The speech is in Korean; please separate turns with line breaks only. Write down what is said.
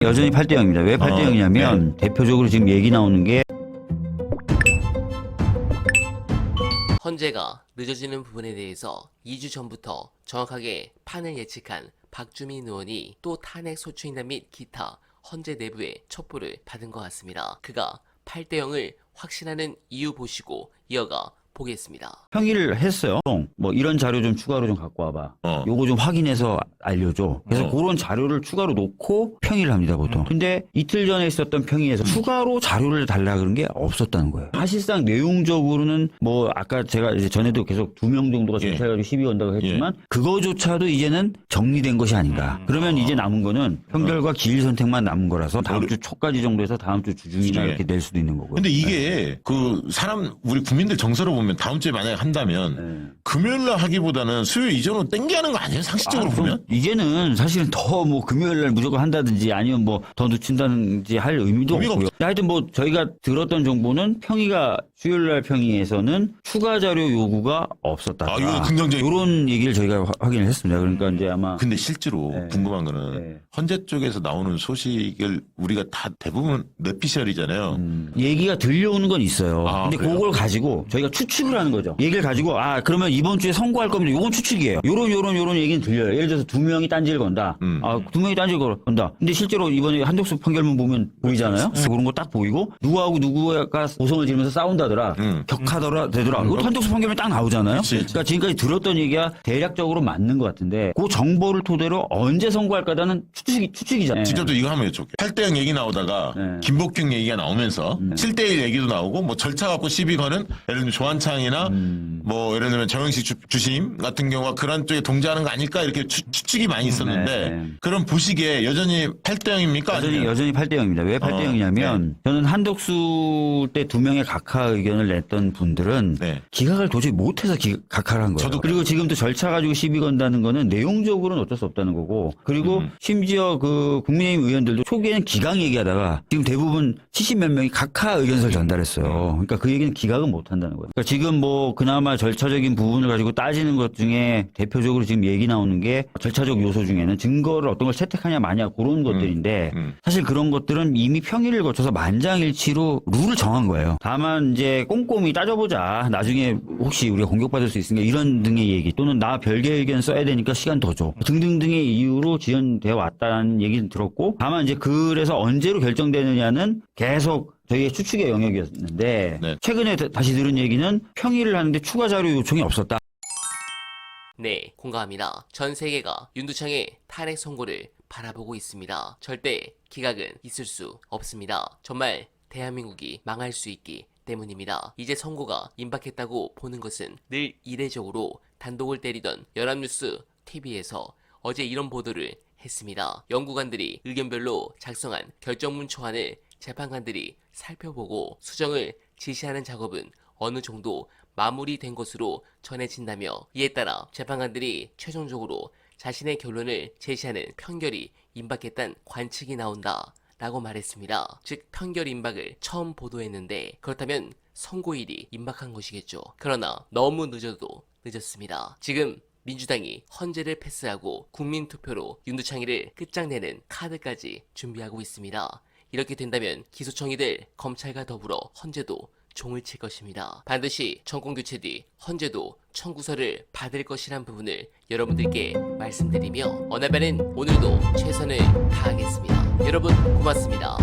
여전히 8대 0입니다. 왜 8대 0이냐면 대표적으로 지금 얘기 나오는 게
헌재가 늦어지는 부분에 대해서 2주 전부터 정확하게 판을 예측한 박주민 의원이 또 탄핵 소추인단 및 기타 헌재 내부의 첩보를 받은 것 같습니다. 그가 8대 0을 확신하는 이유 보시고 이어가 보겠습니다.
평의를 했어요. 뭐 이런 자료 좀 추가로 좀 갖고 와봐. 요거 좀 확인해서 알려줘. 그래서 그런 자료를 추가로 놓고 평의를 합니다, 보통. 근데 이틀 전에 있었던 평의에서 추가로 자료를 달라 그런 게 없었다는 거예요. 사실상 내용적으로는 뭐 아까 제가 이제 전에도 계속 2명 정도가 전체해가지고 시비 건다고 했지만 그거조차도 이제는 정리된 것이 아닌가. 그러면 이제 남은 거는 판결과 기일 선택만 남은 거라서 다음 주 초까지 정도에서 다음 주 주중이나 이렇게 낼 수도 있는 거고요.
근데 이게 그 사람 우리 국민들 정서로 보면 다음 주에 만약에 한다면 금요일 날 하기보다는 수요일 이전으로 땡겨하는 거 아니에요? 상식적으로 보면?
이제는 사실은 더 뭐 금요일 날 무조건 한다든지 아니면 뭐 더 늦춘다든지 할 의미도 없고요. 하여튼 뭐 저희가 들었던 정보는 평의가 수요일 날 평의에서는 추가 자료 요구가 없었다.
이거 긍정적인.
이런 얘기를 저희가 확인을 했습니다. 그러니까 이제 아마
근데 실제로 궁금한 거는 헌재 쪽에서 나오는 소식을 우리가 다 대부분 뇌피셜이잖아요.
얘기가 들려오는 건 있어요. 근데
그래요?
그걸 가지고 저희가 추측을 하는 거죠. 얘기를 가지고 그러면 이번 주에 선고할 겁니다. 요건 추측이에요. 요런 얘기는 들려요. 예를 들어서 2명이 딴지를 건다. 2명이 딴지를 건다. 근데 실제로 이번에 한덕수 판결문 보면 보이잖아요. 그런 거 딱 보이고 누구하고 누구가 고성을 지르면서 싸운다더라. 격하더라 되더라. 이거 한덕수 판결문 딱 나오잖아요. 그러니까 지금까지 들었던 얘기가 대략적으로 맞는 것 같은데 그 정보를 토대로 언제 선고할까다는 추측이잖아요.
직접 또 이거 한번 여쭤볼게요. 8대 0 얘기 나오다가 김복경 얘기가 나오면서 7대 1 얘기도 나오고 뭐 절차 갖고 시비 거는 예를 들면 조한창이나 뭐 예를 들면 정영식 주심 같은 경우가 그런 쪽에 동조하는 거 아닐까 이렇게 추측이 많이 있었는데 그럼 보시기에 여전히 8대 0입니까?
여전히 8대 0입니다. 왜 8대 0이냐면 저는 한덕수 때 2명의 각하 의견을 냈던 분들은 기각을 도저히 못해서 각하를 한 거예요. 그리고 지금도 절차 가지고 시비 건다는 거는 내용적으로는 어쩔 수 없다는 거고 그리고 심지어 그 국민의힘 의원들도 초기에는 기각 얘기하다가 지금 대부분 70몇 명이 각하 의견서를 전달했어요. 그러니까 그 얘기는 기각은 못 한다는 거예요. 그러니까 지금 뭐 그나마 절차적인 부분을 가지고 따지는 것 중에 대표적으로 지금 얘기 나오는 게 절차적 요소 중에는 증거를 어떤 걸 채택하냐 마냐 그런 것들인데 사실 그런 것들은 이미 평의를 거쳐서 만장일치로 룰을 정한 거예요. 다만 이제 꼼꼼히 따져보자. 나중에 혹시 우리가 공격받을 수 있으니까 이런 등의 얘기 또는 나 별개 의견 써야 되니까 시간 더 줘. 등등등의 이유로 지연되어 왔다는 얘기는 들었고 다만 이제 그래서 언제로 결정되느냐는 계속 저희의 추측의 영역이었는데 최근에 다시 들은 얘기는 평의를 하는데 추가 자료 요청이 없었다.
네, 공감합니다. 전 세계가 윤두창의 탄핵 선고를 바라보고 있습니다. 절대 기각은 있을 수 없습니다. 정말 대한민국이 망할 수 있기 때문입니다. 이제 선고가 임박했다고 보는 것은 늘 이례적으로 단독을 때리던 연합뉴스 TV에서 어제 이런 보도를 했습니다. 연구관들이 의견별로 작성한 결정문 초안을 재판관들이 살펴보고 수정을 지시하는 작업은 어느 정도 마무리된 것으로 전해진다며 이에 따라 재판관들이 최종적으로 자신의 결론을 제시하는 판결이 임박했다는 관측이 나온다 라고 말했습니다. 즉 판결 임박을 처음 보도했는데 그렇다면 선고일이 임박한 것이겠죠. 그러나 너무 늦어도 늦었습니다. 지금 민주당이 헌재를 패스하고 국민투표로 윤두창이를 끝장내는 카드까지 준비하고 있습니다. 이렇게 된다면 기소청이 될 검찰과 더불어 헌재도 종을 칠 것입니다. 반드시 정권교체 뒤 헌재도 청구서를 받을 것이란 부분을 여러분들께 말씀드리며 어나바는 오늘도 최선을 다하겠습니다. 여러분 고맙습니다.